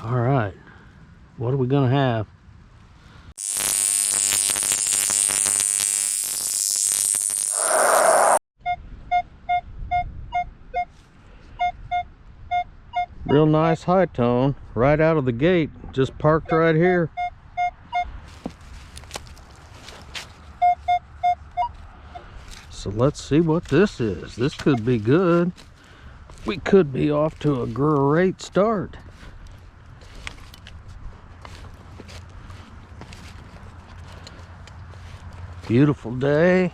All right, what are we gonna have? Real nice high tone right out of the gate, just parked right here. So let's see what this is. This could be good. We could be off to a great start. Beautiful day.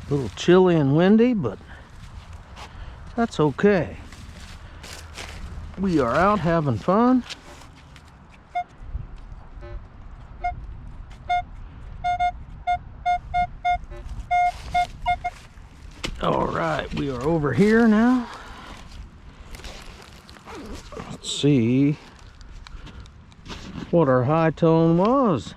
A little chilly and windy, but that's okay. We are out having fun. All right, we are over here now. Let's see what our high tone was.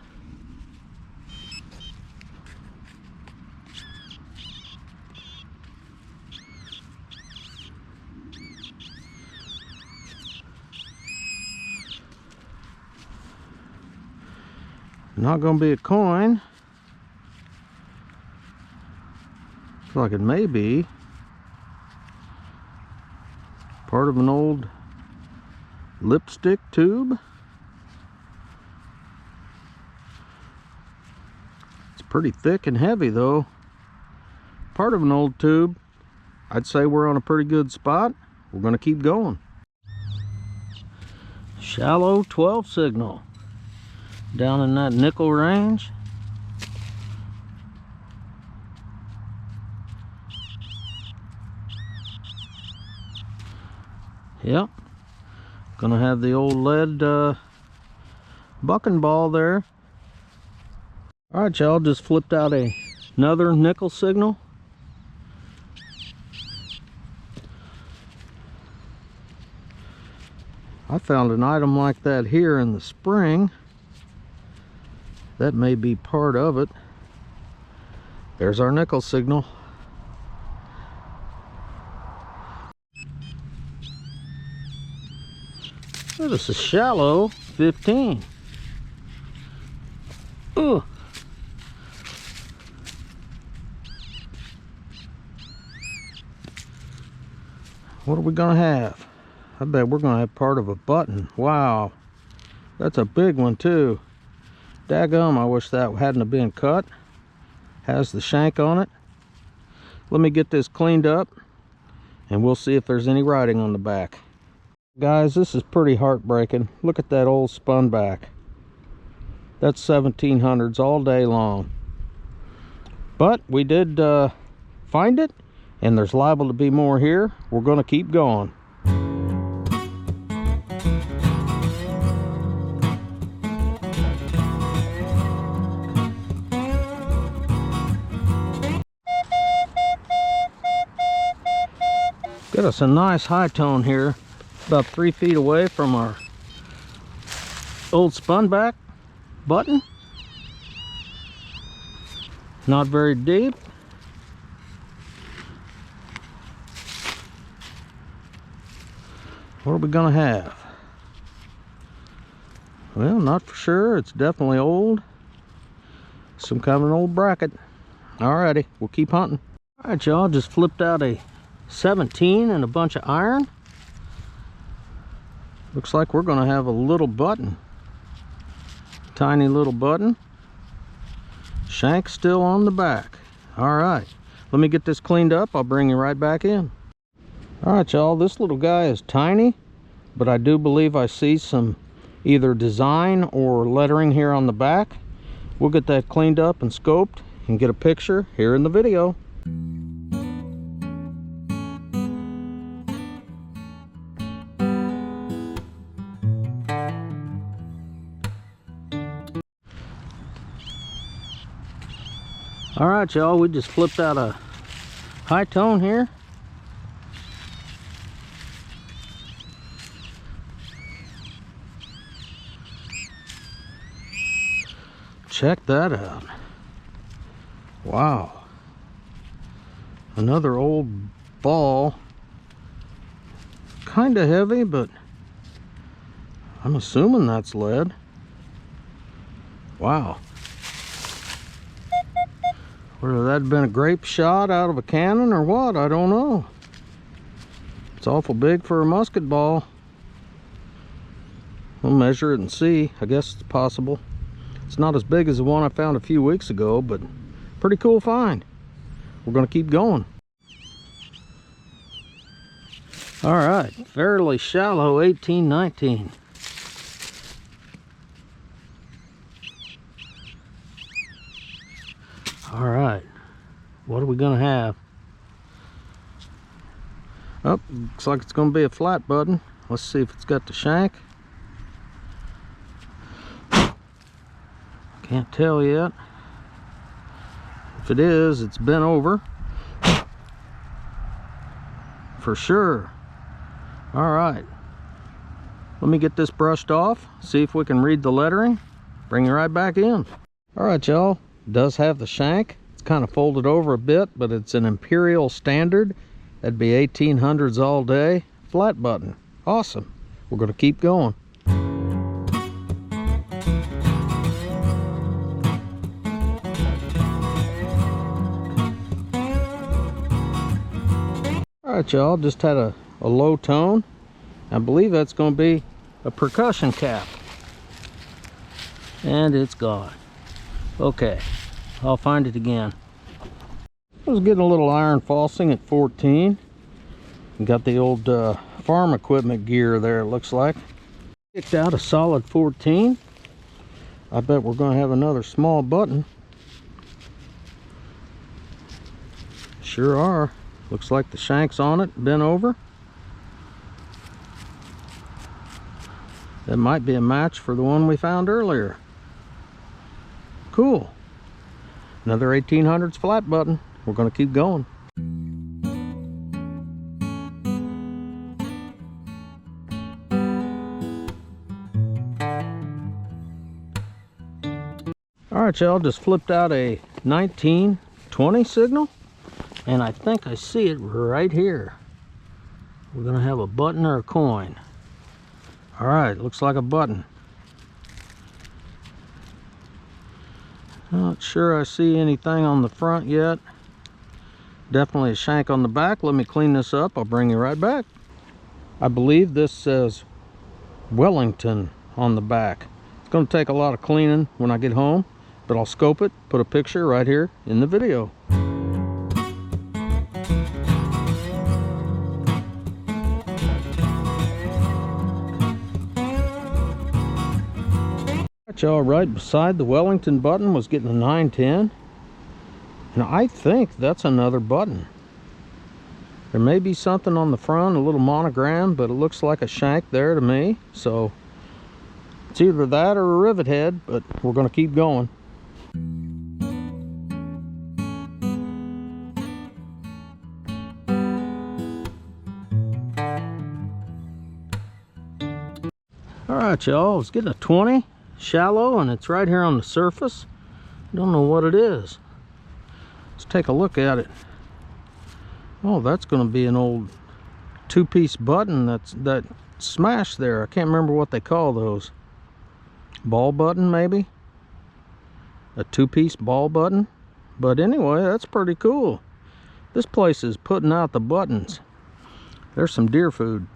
Not gonna be a coin. Looks like it may be part of an old lipstick tube. It's pretty thick and heavy though. Part of an old tube. I'd say we're on a pretty good spot. We're gonna keep going. Shallow 12 signal. Down in that nickel range. Yep. Gonna have the old lead bucking ball there. Alright y'all, just flipped out another nickel signal. I found an item like that here in the spring. That may be part of it. There's our nickel signal. Oh, this is shallow 15. Ooh. What are we gonna have? I bet we're gonna have part of a button. Wow, that's a big one too. Daggum, I wish that hadn't have been cut. Has the shank on it. Let me get this cleaned up and we'll see if there's any writing on the back. Guys, this is pretty heartbreaking. Look at that old spun back. That's 1700's all day long. But we did find it, and there's liable to be more here. We're going to keep going. Got us a nice high tone here, about 3 feet away from our old spun back button. Not very deep. What are we gonna have? Well, not for sure. It's definitely old. Some kind of an old bracket. Alrighty, we'll keep hunting. Alright y'all, just flipped out a 17 and a bunch of iron. Looks like we're gonna have a little button. Tiny little button. Shank still on the back. Alright, let me get this cleaned up. I'll bring you right back in. Alright y'all, this little guy is tiny, but I do believe I see some either design or lettering here on the back. We'll get that cleaned up and scoped and get a picture here in the video. All right, y'all, we just flipped out a high tone here. Check that out. Wow. Another old ball. Kind of heavy, but I'm assuming that's lead. Wow. Whether that had been a grape shot out of a cannon or what, I don't know. It's awful big for a musket ball. We'll measure it and see. I guess it's possible. It's not as big as the one I found a few weeks ago, but pretty cool find. We're going to keep going. All right, fairly shallow 1819. All right, what are we going to have? Oh, looks like it's going to be a flat button. Let's see if it's got the shank. Can't tell yet. If it is, it's bent over. For sure. All right. Let me get this brushed off, see if we can read the lettering. Bring it right back in. All right, y'all. It does have the shank. It's kind of folded over a bit, but it's an imperial standard. That'd be 1800s all day. Flat button. Awesome. We're going to keep going. Alright, y'all, just had a low tone. I believe that's going to be a percussion cap. And it's gone. Okay, I'll find it again. I was getting a little iron falsing at 14. Got the old farm equipment gear there, it looks like. Kicked out a solid 14. I bet we're going to have another small button. Sure are. Looks like the shank's on it, bent over. That might be a match for the one we found earlier. Cool. Another 1800s flat button. We're going to keep going. Alright, y'all, just flipped out a 1920 signal. And I think I see it right here. We're going to have a button or a coin. All right, looks like a button. Not sure I see anything on the front yet. Definitely a shank on the back. Let me clean this up. I'll bring you right back. I believe this says Wellington on the back. It's going to take a lot of cleaning when I get home, but I'll scope it, put a picture right here in the video. Y'all, right beside the Wellington button was getting a 910, and I think that's another button. There may be something on the front, a little monogram, but it looks like a shank there to me, so it's either that or a rivet head, but we're going to keep going. All right, y'all, I was getting a 20. Shallow, and it's right here on the surface. Don't know what it is. Let's take a look at it. Oh, that's going to be an old two-piece button that smashed there. I can't remember what they call those. Ball button, maybe? A two-piece ball button? But anyway, that's pretty cool. This place is putting out the buttons. There's some deer food.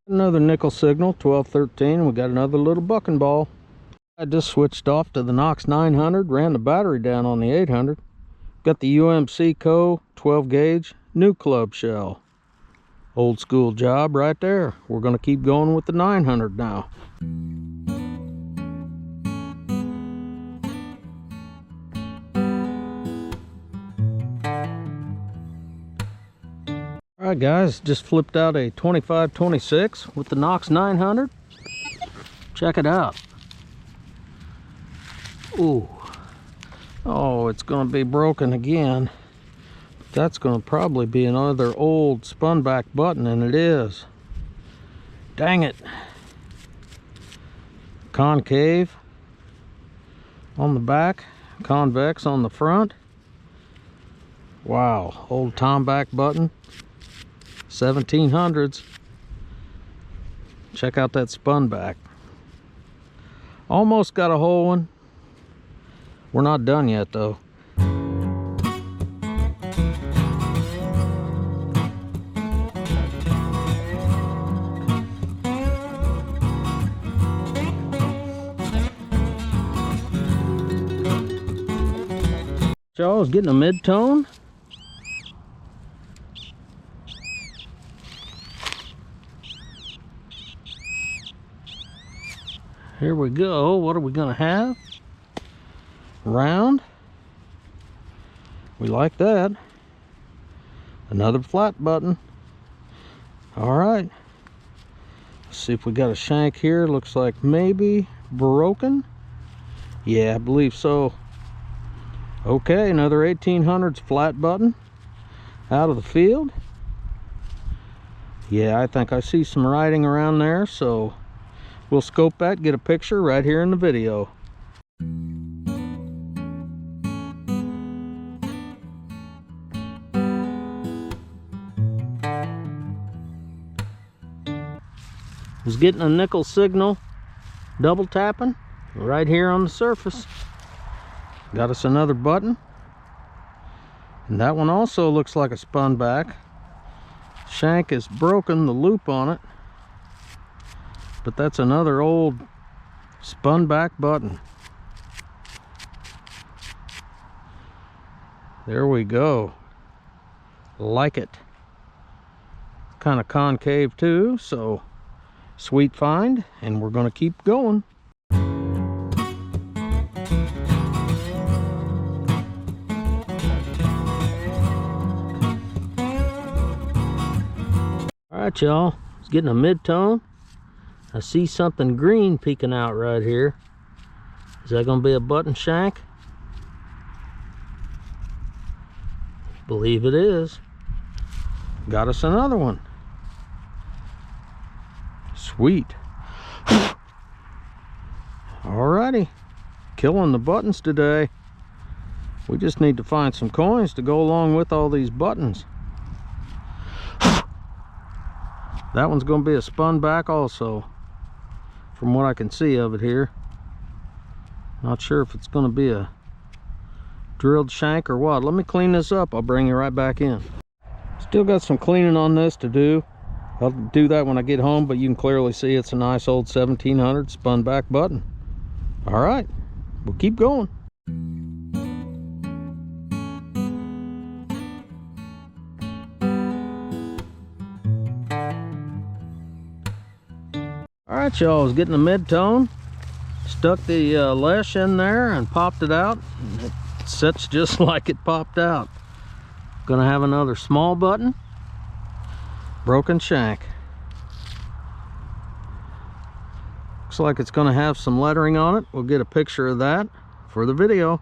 Another nickel signal, 1213. We got another little bucking ball. I just switched off to the Knox 900, ran the battery down on the 800. Got the UMC Co 12 gauge new club shell. Old school job right there. We're going to keep going with the 900 now. Alright guys, just flipped out a 2526 with the Knox 900. Check it out. Ooh. Oh, it's going to be broken again. That's going to probably be another old spun back button, and it is. Dang it. Concave on the back. convex on the front. Wow, old Tomback button, 1700's. Check out that spun back. Almost got a whole one. We're not done yet though. Y'all is getting a mid-tone. Here we go. What are we gonna have? Round. We like that. Another flat button. All right. Let's see if we got a shank here. Looks like maybe broken. Yeah, I believe so. Okay, another 1800's flat button out of the field. Yeah, I think I see some writing around there, so we'll scope that, get a picture right here in the video. Was getting a nickel signal, double tapping right here on the surface. Got us another button, and that one also looks like a spun back. Shank is broken, the loop on it, but that's another old spun back button. There we go. Like it. Kind of concave too, so sweet find, and we're going to keep going. Alright y'all, it's getting a mid-tone. I see something green peeking out right here. Is that going to be a button shank? Believe it is. Got us another one. Sweet. Alrighty, killing the buttons today. We just need to find some coins to go along with all these buttons. That one's going to be a spun back also, from what I can see of it here. Not sure if it's going to be a drilled shank or what. Let me clean this up. I'll bring you right back in. Still got some cleaning on this to do. I'll do that when I get home, but you can clearly see it's a nice old 1700 spun back button. All right, we'll keep going. All right, y'all, I was getting a mid-tone. Stuck the lash in there and popped it out. It sits just like it popped out. Gonna have another small button. Broken shank. Looks like it's gonna have some lettering on it. We'll get a picture of that for the video.